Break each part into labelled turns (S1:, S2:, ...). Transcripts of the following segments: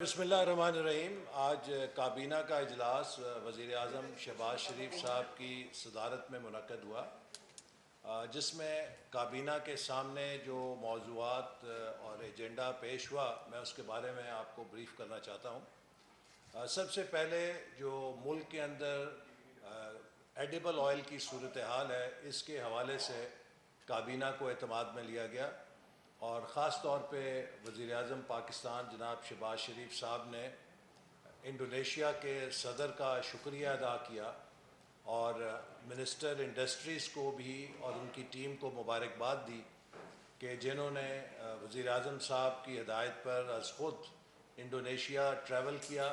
S1: بسم اللہ الرحمن الرحیم۔ آج کابینہ کا اجلاس وزیر اعظم شہباز شریف صاحب کی صدارت میں منعقد ہوا، جس میں کابینہ کے سامنے جو موضوعات اور ایجنڈا پیش ہوا، میں اس کے بارے میں آپ کو بریف کرنا چاہتا ہوں۔ سب سے پہلے جو ملک کے اندر ایڈیبل آئل کی صورتحال ہے، اس کے حوالے سے کابینہ کو اعتماد میں لیا گیا، اور خاص طور پہ وزیر اعظم پاکستان جناب شہباز شریف صاحب نے انڈونیشیا کے صدر کا شکریہ ادا کیا، اور منسٹر انڈسٹریز کو بھی اور ان کی ٹیم کو مبارکباد دی کہ جنہوں نے وزیر اعظم صاحب کی ہدایت پر از خود انڈونیشیا ٹریول کیا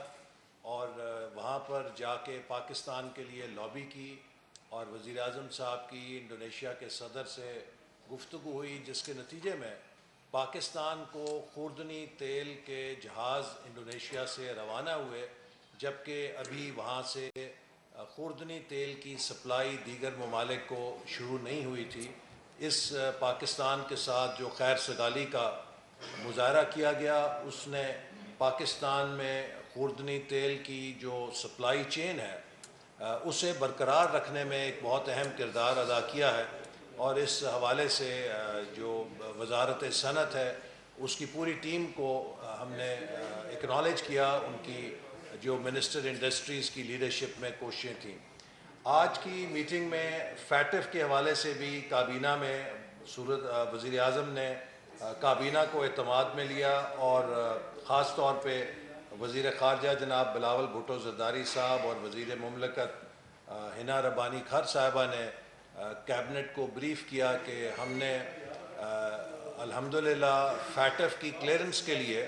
S1: اور وہاں پر جا کے پاکستان کے لیے لابی کی، اور وزیر اعظم صاحب کی انڈونیشیا کے صدر سے گفتگو ہوئی، جس کے نتیجے میں پاکستان کو خوردنی تیل کے جہاز انڈونیشیا سے روانہ ہوئے، جبکہ ابھی وہاں سے خوردنی تیل کی سپلائی دیگر ممالک کو شروع نہیں ہوئی تھی۔ اس پاکستان کے ساتھ جو خیر سگالی کا مظاہرہ کیا گیا، اس نے پاکستان میں خوردنی تیل کی جو سپلائی چین ہے اسے برقرار رکھنے میں ایک بہت اہم کردار ادا کیا ہے، اور اس حوالے سے جو وزارت صنعت ہے اس کی پوری ٹیم کو ہم نے اکنالج کیا، ان کی جو منسٹر انڈسٹریز کی لیڈرشپ میں کوششیں تھیں۔ آج کی میٹنگ میں فیٹف کے حوالے سے بھی کابینہ میں وزیر اعظم نے کابینہ کو اعتماد میں لیا، اور خاص طور پہ وزیر خارجہ جناب بلاول بھٹو زرداری صاحب اور وزیر مملکت حنا ربانی کھر صاحبہ نے کیبنٹ کو بریف کیا کہ ہم نے الحمدللہ فیٹف کی کلیئرنس کے لیے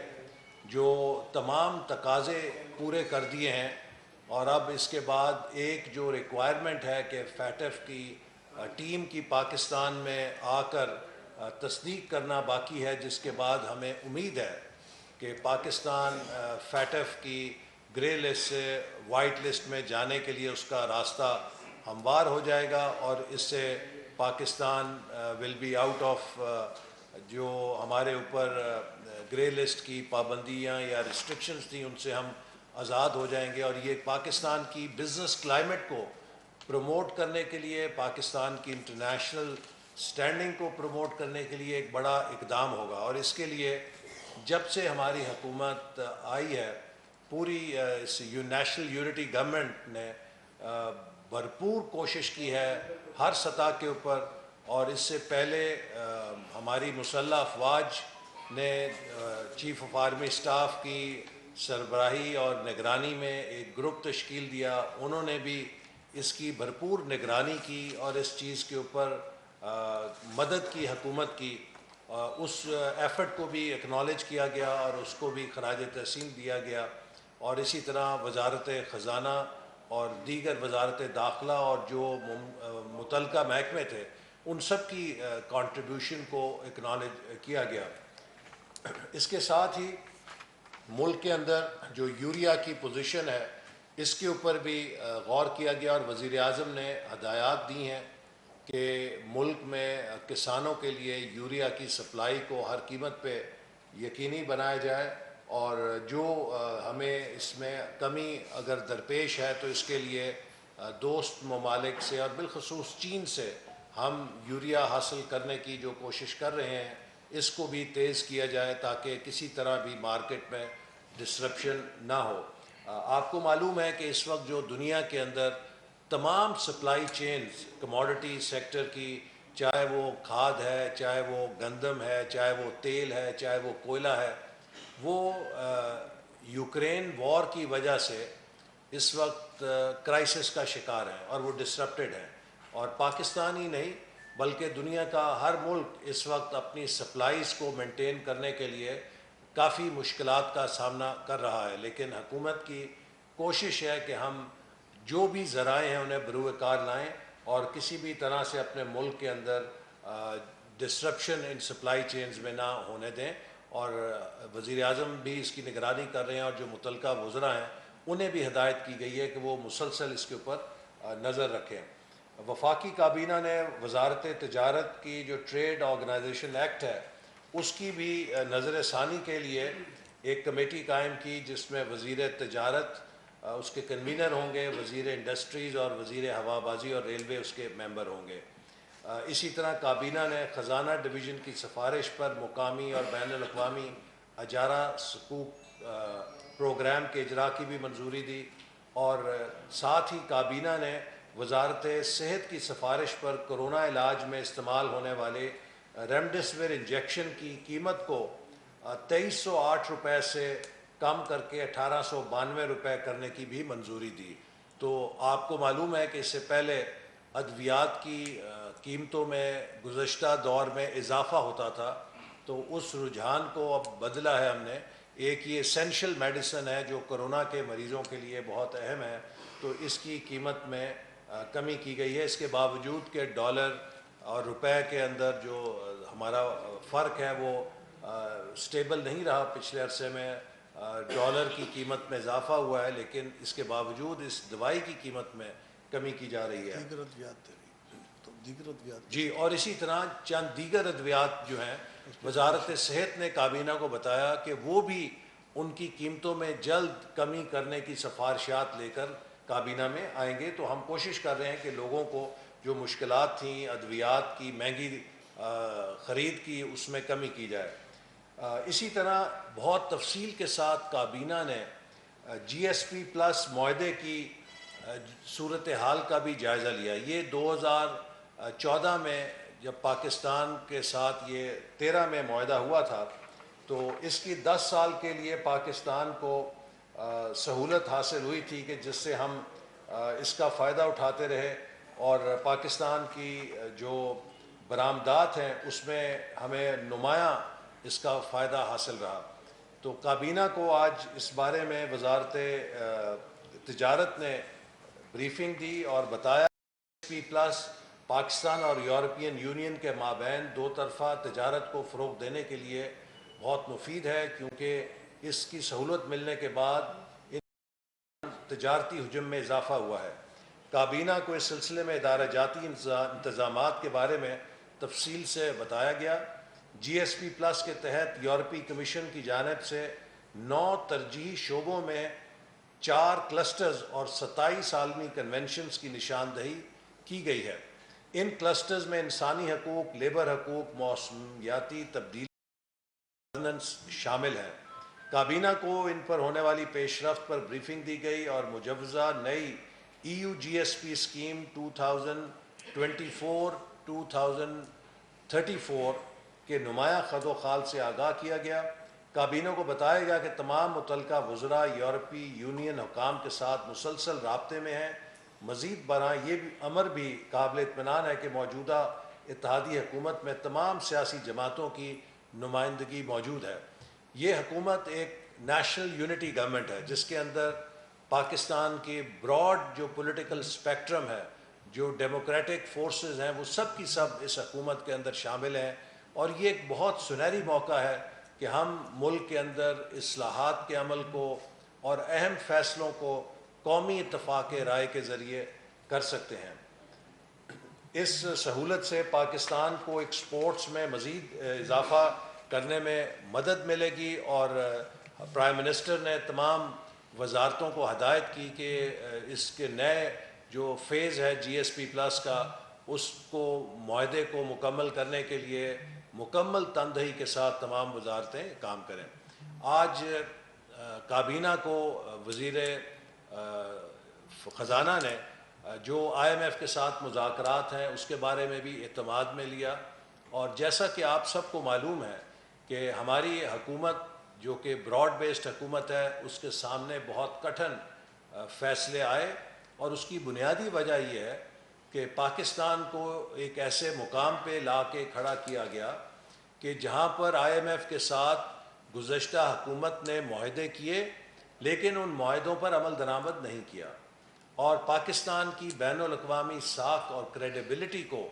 S1: جو تمام تقاضے پورے کر دیے ہیں، اور اب اس کے بعد ایک جو ریکوائرمنٹ ہے کہ فیٹف کی ٹیم کی پاکستان میں آ کر تصدیق کرنا باقی ہے، جس کے بعد ہمیں امید ہے کہ پاکستان فیٹف کی گرے لسٹ سے وائٹ لسٹ میں جانے کے لیے اس کا راستہ ہموار ہو جائے گا، اور اس سے Pakistan will be out of جو ہمارے اوپر گرے لسٹ کی پابندیاں یا ریسٹرکشنز تھیں، ان سے ہم آزاد ہو جائیں گے، اور یہ پاکستان کی بزنس کلائمیٹ کو پروموٹ کرنے کے لیے، پاکستان کی انٹرنیشنل سٹینڈنگ کو پروموٹ کرنے کے لیے ایک بڑا اقدام ہوگا۔ اور اس کے لیے جب سے ہماری حکومت آئی ہے، پوری اس نیشنل یونٹی گورنمنٹ نے بھرپور کوشش کی ہے ہر سطح کے اوپر، اور اس سے پہلے ہماری مسلح افواج نے چیف آف آرمی اسٹاف کی سربراہی اور نگرانی میں ایک گروپ تشکیل دیا، انہوں نے بھی اس کی بھرپور نگرانی کی اور اس چیز کے اوپر مدد کی حکومت کی، اس ایفرٹ کو بھی اکنالج کیا گیا اور اس کو بھی خراج تحسین دیا گیا، اور اسی طرح وزارت خزانہ اور دیگر وزارت داخلہ اور جو متعلقہ محکمے تھے ان سب کی کنٹریبیوشن کو اکنالج کیا گیا۔ اس کے ساتھ ہی ملک کے اندر جو یوریا کی پوزیشن ہے اس کے اوپر بھی غور کیا گیا، اور وزیر اعظم نے ہدایات دی ہیں کہ ملک میں کسانوں کے لیے یوریا کی سپلائی کو ہر قیمت پہ یقینی بنایا جائے، اور جو ہمیں اس میں کمی اگر درپیش ہے تو اس کے لیے دوست ممالک سے اور بالخصوص چین سے ہم یوریا حاصل کرنے کی جو کوشش کر رہے ہیں اس کو بھی تیز کیا جائے، تاکہ کسی طرح بھی مارکیٹ میں ڈسرپشن نہ ہو۔ آپ کو معلوم ہے کہ اس وقت جو دنیا کے اندر تمام سپلائی چینز کموڈٹی سیکٹر کی، چاہے وہ کھاد ہے، چاہے وہ گندم ہے، چاہے وہ تیل ہے، چاہے وہ کوئلہ ہے، وہ یوکرین وار کی وجہ سے اس وقت کرائسس کا شکار ہیں اور وہ ڈسرپٹڈ ہیں، اور پاکستان ہی نہیں بلکہ دنیا کا ہر ملک اس وقت اپنی سپلائیز کو مینٹین کرنے کے لیے کافی مشکلات کا سامنا کر رہا ہے، لیکن حکومت کی کوشش ہے کہ ہم جو بھی ذرائع ہیں انہیں بروئے کار لائیں اور کسی بھی طرح سے اپنے ملک کے اندر ڈسرپشن ان سپلائی چینز میں نہ ہونے دیں، اور وزیر اعظم بھی اس کی نگرانی کر رہے ہیں، اور جو متعلقہ وزراء ہیں انہیں بھی ہدایت کی گئی ہے کہ وہ مسلسل اس کے اوپر نظر رکھیں۔ وفاقی کابینہ نے وزارت تجارت کی جو ٹریڈ آرگنائزیشن ایکٹ ہے اس کی بھی نظر ثانی کے لیے ایک کمیٹی قائم کی جس میں وزیر تجارت اس کے کنوینر ہوں گے، وزیر انڈسٹریز اور وزیر ہوا بازی اور ریلوے اس کے ممبر ہوں گے۔ اسی طرح کابینہ نے خزانہ ڈویژن کی سفارش پر مقامی اور بین الاقوامی اجارہ حقوق پروگرام کے اجرا کی بھی منظوری دی، اور ساتھ ہی کابینہ نے وزارت صحت کی سفارش پر کرونا علاج میں استعمال ہونے والے ریمڈیسیویر انجیکشن کی قیمت کو 2308 روپے سے کم کر کے 1892 روپے کرنے کی بھی منظوری دی۔ تو آپ کو معلوم ہے کہ اس سے پہلے ادویات کی قیمتوں میں گزشتہ دور میں اضافہ ہوتا تھا، تو اس رجحان کو اب بدلا ہے ہم نے۔ ایک یہ اسینشل میڈیسن ہے جو کرونا کے مریضوں کے لیے بہت اہم ہے، تو اس کی قیمت میں کمی کی گئی ہے، اس کے باوجود کہ ڈالر اور روپے کے اندر جو ہمارا فرق ہے وہ سٹیبل نہیں رہا۔ پچھلے عرصے میں ڈالر کی قیمت میں اضافہ ہوا ہے، لیکن اس کے باوجود اس دوائی کی قیمت میں کمی کی جا رہی ہے۔ دیگر ادویات جی، اور اسی طرح چند دیگر ادویات جو ہیں وزارت صحت نے کابینہ کو بتایا کہ وہ بھی ان کی قیمتوں میں جلد کمی کرنے کی سفارشات لے کر کابینہ میں آئیں گے۔ تو ہم کوشش کر رہے ہیں کہ لوگوں کو جو مشکلات تھیں ادویات کی مہنگی خرید کی، اس میں کمی کی جائے۔ اسی طرح بہت تفصیل کے ساتھ کابینہ نے جی ایس پی پلس معاہدے کی صورتحال کا بھی جائزہ لیا۔ یہ 2014 میں جب پاکستان کے ساتھ یہ 13 میں معاہدہ ہوا تھا، تو اس کی 10 سال کے لیے پاکستان کو سہولت حاصل ہوئی تھی کہ جس سے ہم اس کا فائدہ اٹھاتے رہے، اور پاکستان کی جو برآمدات ہیں اس میں ہمیں نمایاں اس کا فائدہ حاصل رہا۔ تو کابینہ کو آج اس بارے میں وزارت تجارت نے بریفنگ دی اور بتایا کہ پی پلس پاکستان اور یورپین یونین کے مابین دو طرفہ تجارت کو فروغ دینے کے لیے بہت مفید ہے، کیونکہ اس کی سہولت ملنے کے بعد تجارتی حجم میں اضافہ ہوا ہے۔ کابینہ کو اس سلسلے میں ادارہ جاتی انتظامات کے بارے میں تفصیل سے بتایا گیا۔ جی ایس پی پلس کے تحت یورپی کمیشن کی جانب سے 9 ترجیحی شعبوں میں 4 کلسٹرز اور 27 عالمی کنونشنز کی نشاندہی کی گئی ہے۔ ان کلسٹرز میں انسانی حقوق، لیبر حقوق، موسمیاتی تبدیلی گورننس شامل ہیں۔ کابینہ کو ان پر ہونے والی پیش رفت پر بریفنگ دی گئی اور مجوزہ نئی EU GSP اسکیم 2024-2034 کے نمایاں خد و خال سے آگاہ کیا گیا۔ کابینہ کو بتایا گیا کہ تمام متعلقہ وزراء یورپی یونین حکام کے ساتھ مسلسل رابطے میں ہیں۔ مزید برآں یہ امر بھی قابل اطمینان ہے کہ موجودہ اتحادی حکومت میں تمام سیاسی جماعتوں کی نمائندگی موجود ہے۔ یہ حکومت ایک نیشنل یونٹی گورنمنٹ ہے جس کے اندر پاکستان کی براڈ جو پولیٹیکل اسپیکٹرم ہے، جو ڈیموکریٹک فورسز ہیں، وہ سب کی سب اس حکومت کے اندر شامل ہیں، اور یہ ایک بہت سنہری موقع ہے کہ ہم ملک کے اندر اصلاحات کے عمل کو اور اہم فیصلوں کو قومی اتفاق رائے کے ذریعے کر سکتے ہیں۔ اس سہولت سے پاکستان کو ایکسپورٹس میں مزید اضافہ کرنے میں مدد ملے گی، اور پرائم منسٹر نے تمام وزارتوں کو ہدایت کی کہ اس کے نئے جو فیز ہے جی ایس پی پلس کا، اس کو معاہدے کو مکمل کرنے کے لیے مکمل تندہی کے ساتھ تمام وزارتیں کام کریں۔ آج کابینہ کو وزیر خزانہ نے جو IMF کے ساتھ مذاکرات ہیں اس کے بارے میں بھی اعتماد میں لیا، اور جیسا کہ آپ سب کو معلوم ہے کہ ہماری حکومت جو کہ براڈ بیسڈ حکومت ہے، اس کے سامنے بہت کٹھن فیصلے آئے، اور اس کی بنیادی وجہ یہ ہے کہ پاکستان کو ایک ایسے مقام پہ لا کے کھڑا کیا گیا کہ جہاں پر IMF کے ساتھ گزشتہ حکومت نے معاہدے کیے، لیکن ان معاہدوں پر عمل درآمد نہیں کیا، اور پاکستان کی بین الاقوامی ساکھ اور کریڈیبلٹی کو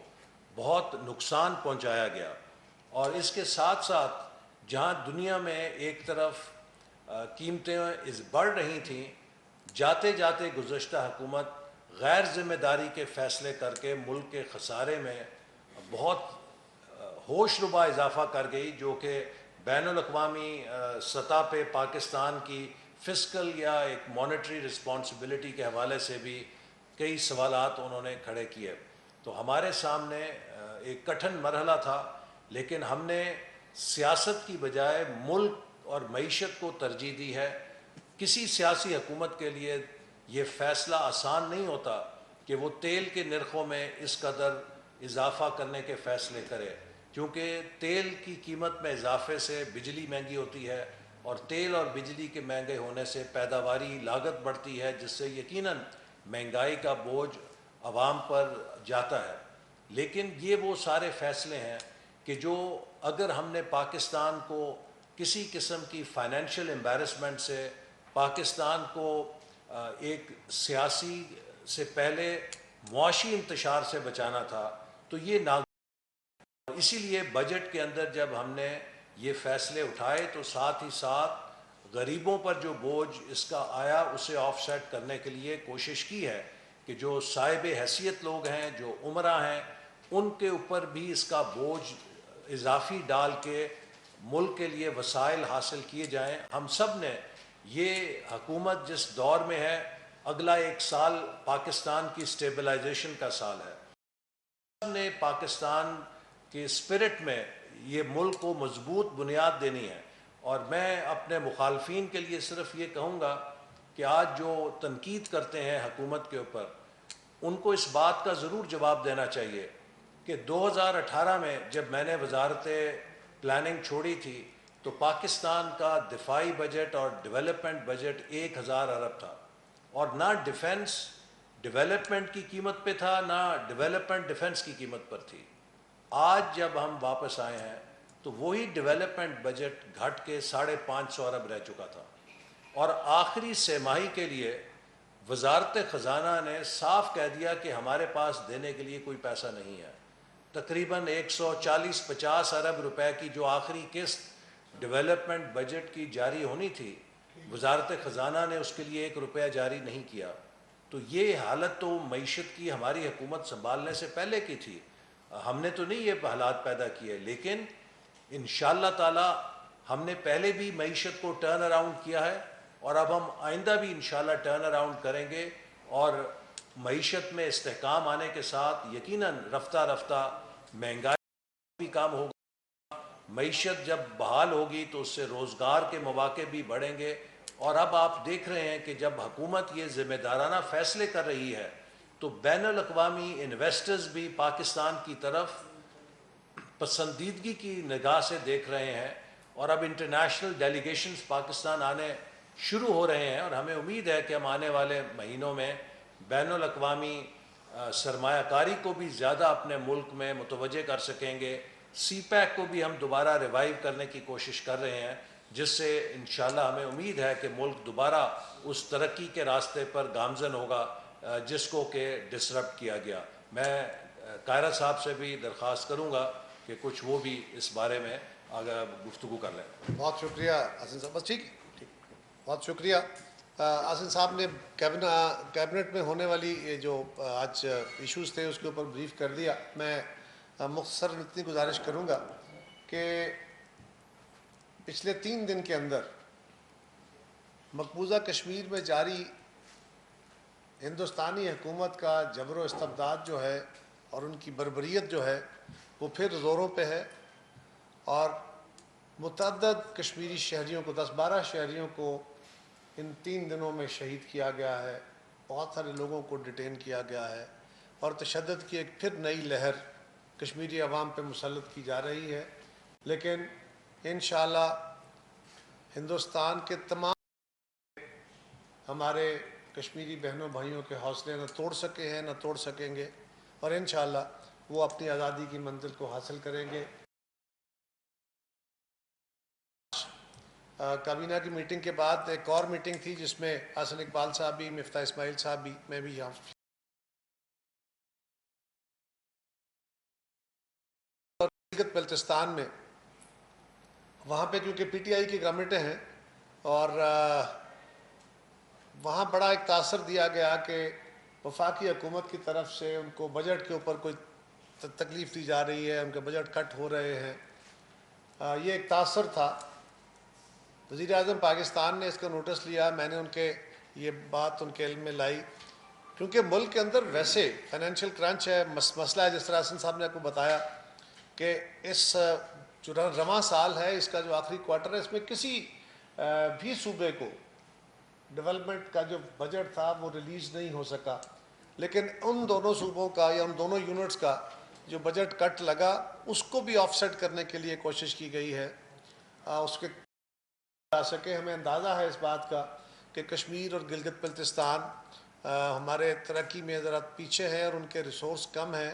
S1: بہت نقصان پہنچایا گیا۔ اور اس کے ساتھ ساتھ جہاں دنیا میں ایک طرف قیمتیں بڑھ رہی تھیں، جاتے جاتے گزشتہ حکومت غیر ذمہ داری کے فیصلے کر کے ملک کے خسارے میں بہت ہوش ربا اضافہ کر گئی، جو کہ بین الاقوامی سطح پہ پاکستان کی فسکل یا ایک مانیٹری رسپانسبلٹی کے حوالے سے بھی کئی سوالات انہوں نے کھڑے کیے. تو ہمارے سامنے ایک کٹھن مرحلہ تھا، لیکن ہم نے سیاست کی بجائے ملک اور معیشت کو ترجیح دی ہے. کسی سیاسی حکومت کے لیے یہ فیصلہ آسان نہیں ہوتا کہ وہ تیل کے نرخوں میں اس قدر اضافہ کرنے کے فیصلے کرے، کیونکہ تیل کی قیمت میں اضافے سے بجلی مہنگی ہوتی ہے، اور تیل اور بجلی کے مہنگے ہونے سے پیداواری لاگت بڑھتی ہے، جس سے یقیناً مہنگائی کا بوجھ عوام پر جاتا ہے. لیکن یہ وہ سارے فیصلے ہیں کہ جو اگر ہم نے پاکستان کو کسی قسم کی فائنینشیل امبیرسمنٹ سے، پاکستان کو ایک سیاسی سے پہلے معاشی انتشار سے بچانا تھا، تو یہ اسی لیے بجٹ کے اندر جب ہم نے یہ فیصلے اٹھائے تو ساتھ ہی ساتھ غریبوں پر جو بوجھ اس کا آیا اسے آف سیٹ کرنے کے لیے کوشش کی ہے کہ جو صاحب حیثیت لوگ ہیں، جو عمرہ ہیں، ان کے اوپر بھی اس کا بوجھ اضافی ڈال کے ملک کے لیے وسائل حاصل کیے جائیں. ہم سب نے یہ حکومت جس دور میں ہے، اگلا ایک سال پاکستان کی سٹیبلائزیشن کا سال ہے. سب نے پاکستان کے اسپرٹ میں یہ ملک کو مضبوط بنیاد دینی ہے. اور میں اپنے مخالفین کے لیے صرف یہ کہوں گا کہ آج جو تنقید کرتے ہیں حکومت کے اوپر، ان کو اس بات کا ضرور جواب دینا چاہیے کہ 2018 میں جب میں نے وزارت پلاننگ چھوڑی تھی تو پاکستان کا دفاعی بجٹ اور ڈیولپمنٹ بجٹ 1000 ارب تھا، اور نہ ڈیفنس ڈیولپمنٹ کی قیمت پہ تھا، نہ ڈیولپمنٹ ڈیفنس کی قیمت پر تھی. آج جب ہم واپس آئے ہیں تو وہی ڈیولپمنٹ بجٹ گھٹ کے 550 ارب رہ چکا تھا، اور آخری سہ ماہی کے لیے وزارت خزانہ نے صاف کہہ دیا کہ ہمارے پاس دینے کے لیے کوئی پیسہ نہیں ہے. تقریباً 140-50 ارب روپے کی جو آخری قسط ڈیولپمنٹ بجٹ کی جاری ہونی تھی، وزارت خزانہ نے اس کے لیے 1 روپیہ جاری نہیں کیا. تو یہ حالت تو معیشت کی ہماری حکومت سنبھالنے سے پہلے کی تھی. ہم نے تو نہیں یہ حالات پیدا کیے، لیکن انشاءاللہ تعالی ہم نے پہلے بھی معیشت کو ٹرن اراؤنڈ کیا ہے، اور اب ہم آئندہ بھی انشاءاللہ ٹرن اراؤنڈ کریں گے. اور معیشت میں استحکام آنے کے ساتھ یقیناً رفتہ رفتہ مہنگائی بھی کم ہوگا. معیشت جب بحال ہوگی تو اس سے روزگار کے مواقع بھی بڑھیں گے. اور اب آپ دیکھ رہے ہیں کہ جب حکومت یہ ذمہ دارانہ فیصلے کر رہی ہے تو بین الاقوامی انویسٹرز بھی پاکستان کی طرف پسندیدگی کی نگاہ سے دیکھ رہے ہیں، اور اب انٹرنیشنل ڈیلیگیشنز پاکستان آنے شروع ہو رہے ہیں. اور ہمیں امید ہے کہ ہم آنے والے مہینوں میں بین الاقوامی سرمایہ کاری کو بھی زیادہ اپنے ملک میں متوجہ کر سکیں گے. سی پیک کو بھی ہم دوبارہ ریوائیو کرنے کی کوشش کر رہے ہیں، جس سے انشاءاللہ ہمیں امید ہے کہ ملک دوبارہ اس ترقی کے راستے پر گامزن ہوگا جس کو کہ ڈسرپٹ کیا گیا. میں قاہرہ صاحب سے بھی درخواست کروں گا کہ کچھ وہ بھی اس بارے میں اگر گفتگو کر لیں.
S2: بہت شکریہ حسن صاحب. بس ٹھیک، بہت شکریہ. حسن صاحب نے کیبنٹ میں ہونے والی یہ جو آج ایشوز تھے اس کے اوپر بریف کر دیا. میں مختصر اتنی گزارش کروں گا کہ پچھلے 3 دن کے اندر مقبوضہ کشمیر میں جاری ہندوستانی حکومت کا جبر و استبداد جو ہے اور ان کی بربریت جو ہے وہ پھر زوروں پہ ہے، اور متعدد کشمیری شہریوں کو 10-12 شہریوں کو ان 3 دنوں میں شہید کیا گیا ہے. بہت سارے لوگوں کو ڈیٹین کیا گیا ہے، اور تشدد کی ایک پھر نئی لہر کشمیری عوام پہ مسلط کی جا رہی ہے. لیکن انشاءاللہ ہندوستان کے تمام ہمارے کشمیری بہنوں بھائیوں کے حوصلے نہ توڑ سکے ہیں، نہ توڑ سکیں گے، اور انشاءاللہ وہ اپنی آزادی کی منزل کو حاصل کریں گے. کابینہ کی میٹنگ کے بعد ایک اور میٹنگ تھی جس میں حسن اقبال صاحب بھی، مفتاح اسماعیل صاحب بھی، میں بھی یہاں بلتستان میں، وہاں پہ کیونکہ پی ٹی آئی کی گورنمنٹیں ہیں، اور وہاں بڑا ایک تاثر دیا گیا کہ وفاقی حکومت کی طرف سے ان کو بجٹ کے اوپر کوئی تکلیف دی جا رہی ہے، ان کے بجٹ کٹ ہو رہے ہیں. یہ ایک تاثر تھا. وزیر اعظم پاکستان نے اس کا نوٹس لیا. میں نے ان کے یہ بات ان کے علم میں لائی کیونکہ ملک کے اندر ویسے فائنینشیل کرنچ ہے. مسئلہ ہے جس طرح حسن صاحب نے آپ کو بتایا کہ اس جو رواں سال ہے اس کا جو آخری کوارٹر ہے اس میں کسی بھی صوبے کو ڈیولپمنٹ کا جو بجٹ تھا وہ ریلیز نہیں ہو سکا. لیکن ان دونوں صوبوں کا یا ان دونوں یونٹس کا جو بجٹ کٹ لگا اس کو بھی آف سیٹ کرنے کے لیے کوشش کی گئی ہے. اس کے آ سکے. ہمیں اندازہ ہے اس بات کا کہ کشمیر اور گلگت بلتستان ہمارے ترقی میں ذرا پیچھے ہیں اور ان کے ریسورس کم ہیں.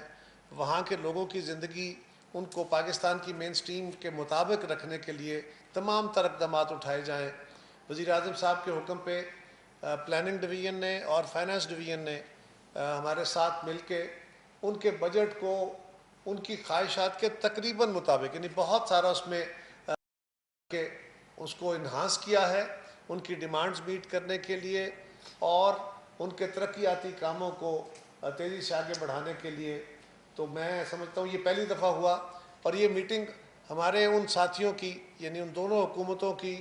S2: وہاں کے لوگوں کی زندگی ان کو پاکستان کی مین سٹریم کے مطابق رکھنے کے لیے تمام تر اقدامات اٹھائے جائیں. وزیر اعظم صاحب کے حکم پہ پلاننگ ڈویژن نے اور فائنانس ڈویژن نے ہمارے ساتھ مل کے ان کے بجٹ کو ان کی خواہشات کے تقریباً مطابق یعنی بہت سارا اس میں کہ اس کو انہانس کیا ہے ان کی ڈیمانڈز میٹ کرنے کے لیے اور ان کے ترقیاتی کاموں کو تیزی سے آگے بڑھانے کے لیے. تو میں سمجھتا ہوں یہ پہلی دفعہ ہوا اور یہ میٹنگ ہمارے ان ساتھیوں کی یعنی ان دونوں حکومتوں کی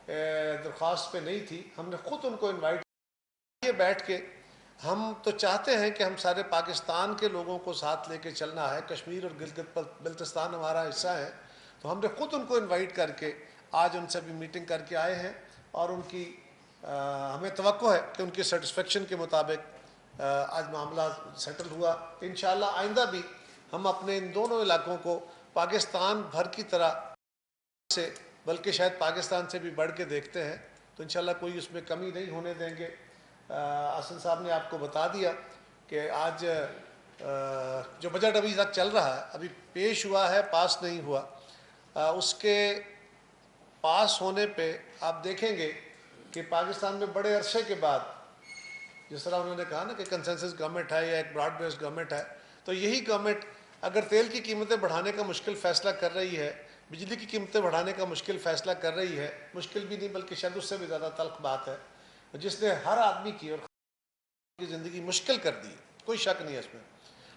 S2: درخواست پہ نہیں تھی. ہم نے خود ان کو انوائٹ کیا بیٹھ کے. ہم تو چاہتے ہیں کہ ہم سارے پاکستان کے لوگوں کو ساتھ لے کے چلنا ہے. کشمیر اور گلگت بلتستان ہمارا حصہ ہے تو ہم نے خود ان کو انوائٹ کر کے آج ان سے بھی میٹنگ کر کے آئے ہیں اور ان کی ہمیں توقع ہے کہ ان کی سیٹسفیکشن کے مطابق آج معاملہ سیٹل ہوا. انشاءاللہ آئندہ بھی ہم اپنے ان دونوں علاقوں کو پاکستان بھر کی طرح سے بلکہ شاید پاکستان سے بھی بڑھ کے دیکھتے ہیں. تو انشاءاللہ کوئی اس میں کمی نہیں ہونے دیں گے. حسن صاحب نے آپ کو بتا دیا کہ آج جو بجٹ ابھی تک چل رہا ہے ابھی پیش ہوا ہے پاس نہیں ہوا. اس کے پاس ہونے پہ آپ دیکھیں گے کہ پاکستان میں بڑے عرصے کے بعد جس طرح انہوں نے کہا نا کہ کنسنسس گورنمنٹ ہے یا ایک براڈ بیسڈ گورنمنٹ ہے تو یہی گورنمنٹ اگر تیل کی قیمتیں بڑھانے کا مشکل فیصلہ کر رہی ہے بجلی کی قیمتیں بڑھانے کا مشکل فیصلہ کر رہی ہے مشکل بھی نہیں بلکہ شاید اس سے بھی زیادہ تلخ بات ہے جس نے ہر آدمی کی اور کی زندگی مشکل کر دی کوئی شک نہیں ہے اس میں.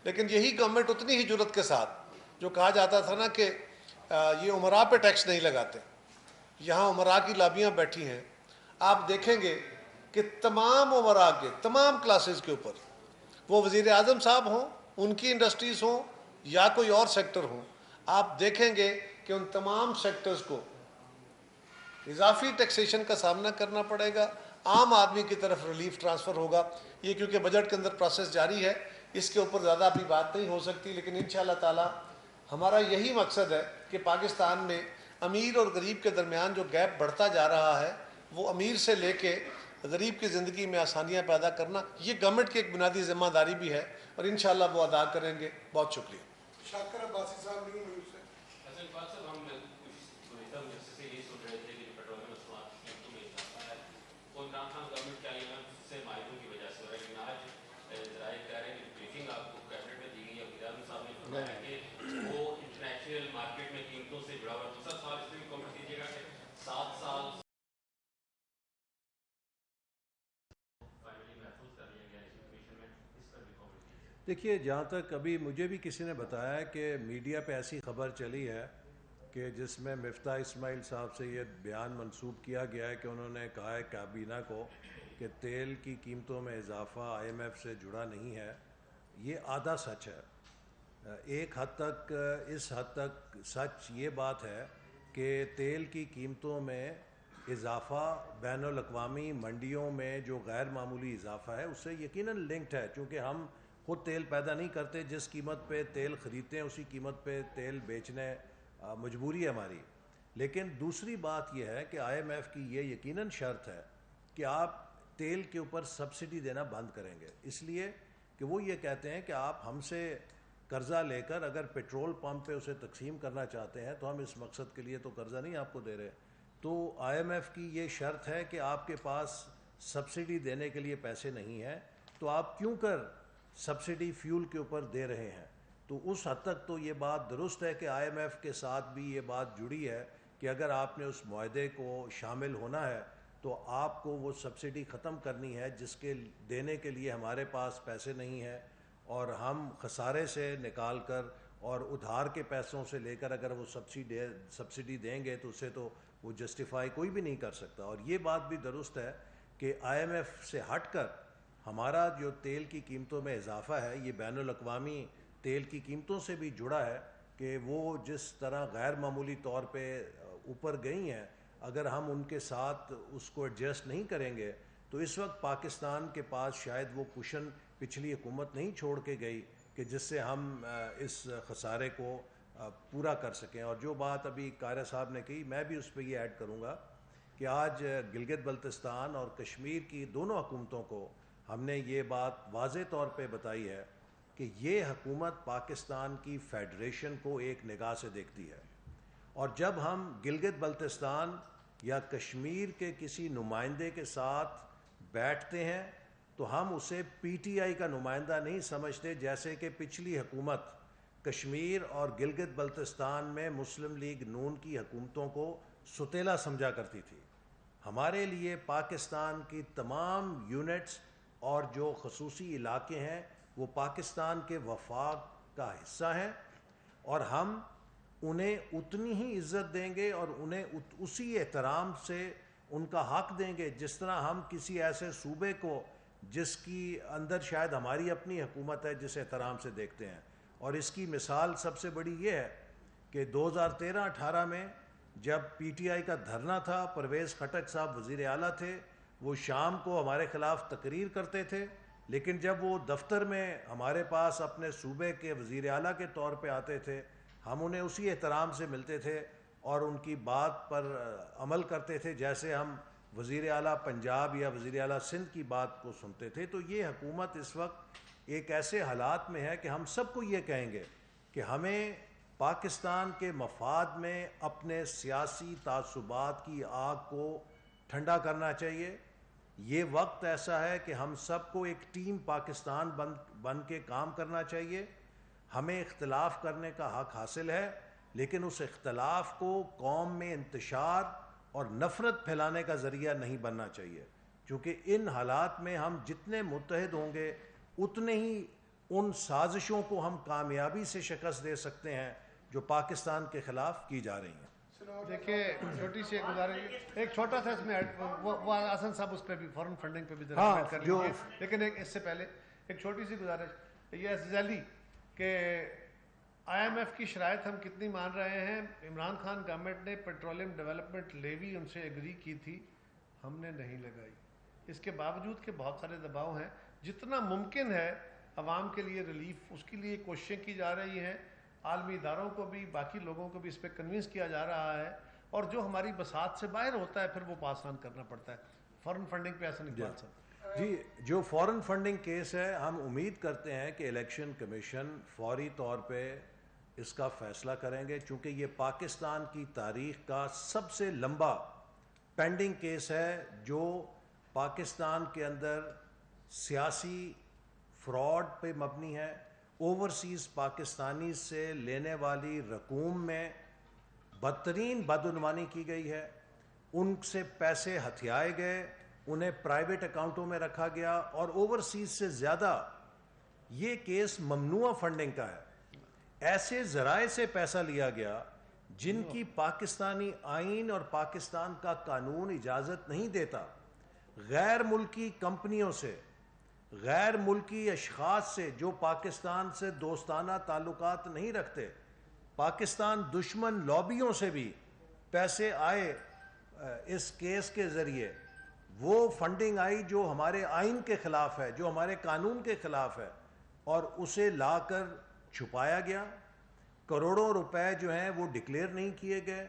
S2: لیکن یہی گورنمنٹ اتنی ہی جرت کے ساتھ جو کہا جاتا تھا نا کہ یہ عمراء پہ ٹیکس نہیں لگاتے یہاں عمراء کی لابیاں بیٹھی ہیں. آپ دیکھیں گے کہ تمام عمراء کے تمام کلاسز کے اوپر وہ وزیر اعظم صاحب ہوں ان کی انڈسٹریز ہوں یا کوئی اور سیکٹر ہوں آپ دیکھیں گے کہ ان تمام سیکٹرز کو اضافی ٹیکسیشن کا سامنا کرنا پڑے گا. عام آدمی کی طرف ریلیف ٹرانسفر ہوگا. یہ کیونکہ بجٹ کے اندر پروسیس جاری ہے اس کے اوپر زیادہ ابھی بات نہیں ہو سکتی. لیکن انشاءاللہ تعالی ہمارا یہی مقصد ہے کہ پاکستان میں امیر اور غریب کے درمیان جو گیپ بڑھتا جا رہا ہے وہ امیر سے لے کے غریب کی زندگی میں آسانیاں پیدا کرنا یہ گورنمنٹ کی ایک بنیادی ذمہ داری بھی ہے اور انشاءاللہ وہ ادا کریں گے. بہت شکریہ.
S3: شاکر عباسی صاحب نہیں ہوئی سے
S1: دیکھیے جہاں تک ابھی مجھے بھی کسی نے بتایا کہ میڈیا پہ ایسی خبر چلی ہے کہ جس میں مفتاح اسماعیل صاحب سے یہ بیان منسوب کیا گیا ہے کہ انہوں نے کہا ہے کابینہ کو کہ تیل کی قیمتوں میں اضافہ IMF سے جڑا نہیں ہے. یہ آدھا سچ ہے. ایک حد تک اس حد تک سچ یہ بات ہے کہ تیل کی قیمتوں میں اضافہ بین الاقوامی منڈیوں میں جو غیر معمولی اضافہ ہے اس سے یقیناً لنکڈ ہے چونکہ ہم خود تیل پیدا نہیں کرتے. جس قیمت پہ تیل خریدتے ہیں اسی قیمت پہ تیل بیچنے مجبوری ہے ہماری. لیکن دوسری بات یہ ہے کہ IMF کی یہ یقیناً شرط ہے کہ آپ تیل کے اوپر سبسڈی دینا بند کریں گے اس لیے کہ وہ یہ کہتے ہیں کہ آپ ہم سے قرضہ لے کر اگر پیٹرول پمپ پہ اسے تقسیم کرنا چاہتے ہیں تو ہم اس مقصد کے لیے تو قرضہ نہیں آپ کو دے رہے. تو IMF کی یہ شرط ہے کہ آپ کے پاس سبسڈی دینے کے لیے پیسے نہیں ہیں تو آپ کیوں کر سبسڈی فیول کے اوپر دے رہے ہیں. تو اس حد تک تو یہ بات درست ہے کہ IMF کے ساتھ بھی یہ بات جڑی ہے کہ اگر آپ نے اس معاہدے کو شامل ہونا ہے تو آپ کو وہ سبسڈی ختم کرنی ہے جس کے دینے کے لیے ہمارے پاس پیسے نہیں ہیں اور ہم خسارے سے نکال کر اور ادھار کے پیسوں سے لے کر اگر وہ سبسڈی دیں گے تو اسے تو وہ جسٹیفائی کوئی بھی نہیں کر سکتا. اور یہ بات بھی درست ہے کہ آئی ایم ایف سے ہٹ کر ہمارا جو تیل کی قیمتوں میں اضافہ ہے یہ بین الاقوامی تیل کی قیمتوں سے بھی جڑا ہے کہ وہ جس طرح غیر معمولی طور پہ اوپر گئی ہیں, اگر ہم ان کے ساتھ اس کو ایڈجسٹ نہیں کریں گے تو اس وقت پاکستان کے پاس شاید وہ کشن پچھلی حکومت نہیں چھوڑ کے گئی کہ جس سے ہم اس خسارے کو پورا کر سکیں. اور جو بات ابھی قاہرہ صاحب نے کہی میں بھی اس پہ یہ ایڈ کروں گا کہ آج گلگت بلتستان اور کشمیر کی دونوں حکومتوں کو ہم نے یہ بات واضح طور پہ بتائی ہے کہ یہ حکومت پاکستان کی فیڈریشن کو ایک نگاہ سے دیکھتی ہے, اور جب ہم گلگت بلتستان یا کشمیر کے کسی نمائندے کے ساتھ بیٹھتے ہیں تو ہم اسے پی ٹی آئی کا نمائندہ نہیں سمجھتے, جیسے کہ پچھلی حکومت کشمیر اور گلگت بلتستان میں مسلم لیگ نون کی حکومتوں کو ستیلا سمجھا کرتی تھی. ہمارے لیے پاکستان کی تمام یونٹس اور جو خصوصی علاقے ہیں وہ پاکستان کے وفاق کا حصہ ہیں, اور ہم انہیں اتنی ہی عزت دیں گے اور انہیں اسی احترام سے ان کا حق دیں گے جس طرح ہم کسی ایسے صوبے کو جس کی اندر شاید ہماری اپنی حکومت ہے جس احترام سے دیکھتے ہیں. اور اس کی مثال سب سے بڑی یہ ہے کہ 2013-18 میں جب پی ٹی آئی کا دھرنا تھا, پرویز خٹک صاحب وزیر اعلیٰ تھے, وہ شام کو ہمارے خلاف تقریر کرتے تھے, لیکن جب وہ دفتر میں ہمارے پاس اپنے صوبے کے وزیر اعلیٰ کے طور پہ آتے تھے ہم انہیں اسی احترام سے ملتے تھے اور ان کی بات پر عمل کرتے تھے جیسے ہم وزیر اعلیٰ پنجاب یا وزیر اعلیٰ سندھ کی بات کو سنتے تھے. تو یہ حکومت اس وقت ایک ایسے حالات میں ہے کہ ہم سب کو یہ کہیں گے کہ ہمیں پاکستان کے مفاد میں اپنے سیاسی تعصبات کی آگ کو ٹھنڈا کرنا چاہیے. یہ وقت ایسا ہے کہ ہم سب کو ایک ٹیم پاکستان بن کے کام کرنا چاہیے. ہمیں اختلاف کرنے کا حق حاصل ہے, لیکن اس اختلاف کو قوم میں انتشار اور نفرت پھیلانے کا ذریعہ نہیں بننا چاہیے, کیونکہ ان حالات میں ہم جتنے متحد ہوں گے اتنے ہی ان سازشوں کو ہم کامیابی سے شکست دے سکتے ہیں جو پاکستان کے خلاف کی جا رہی ہیں.
S2: دیکھیے چھوٹی سی ایک گزارش, ایک چھوٹا سا اس میں وہ حسن صاحب اس پہ بھی فورن فنڈنگ پہ بھی ذرا کر لیجیے, لیکن اس سے پہلے ایک چھوٹی سی گزارش یہ ذیلی کہ آئی ایم ایف کی شرائط ہم کتنی مان رہے ہیں. عمران خان گورنمنٹ نے پیٹرولیم ڈیولپمنٹ لیوی ان سے ایگری کی تھی, ہم نے نہیں لگائی. اس کے باوجود کہ بہت سارے دباؤ ہیں, جتنا ممکن ہے عوام کے لیے ریلیف اس کے لیے کوششیں کی جا رہی ہیں. عالمی اداروں کو بھی باقی لوگوں کو بھی اس پہ کنونس کیا جا رہا ہے, اور جو ہماری بساط سے باہر ہوتا ہے پھر وہ پاس آن کرنا پڑتا ہے. فورن فنڈنگ پہ ایسا نہیں بات سکتا.
S1: جی, جو فورن فنڈنگ کیس ہے ہم امید کرتے ہیں کہ الیکشن کمیشن فوری طور پہ اس کا فیصلہ کریں گے, چونکہ یہ پاکستان کی تاریخ کا سب سے لمبا پینڈنگ کیس ہے جو پاکستان کے اندر سیاسی فراڈ پہ مبنی ہے. اوورسیز پاکستانی سے لینے والی رقوم میں بدترین بدعنوانی کی گئی ہے, ان سے پیسے ہتھیائے گئے, انہیں پرائیویٹ اکاؤنٹوں میں رکھا گیا, اور اوورسیز سے زیادہ یہ کیس ممنوع فنڈنگ کا ہے. ایسے ذرائع سے پیسہ لیا گیا جن کی پاکستانی آئین اور پاکستان کا قانون اجازت نہیں دیتا. غیر ملکی کمپنیوں سے, غیر ملکی اشخاص سے جو پاکستان سے دوستانہ تعلقات نہیں رکھتے, پاکستان دشمن لابیوں سے بھی پیسے آئے اس کیس کے ذریعے. وہ فنڈنگ آئی جو ہمارے آئین کے خلاف ہے, جو ہمارے قانون کے خلاف ہے, اور اسے لا کر چھپایا گیا. کروڑوں روپے جو ہیں وہ ڈکلیئر نہیں کیے گئے,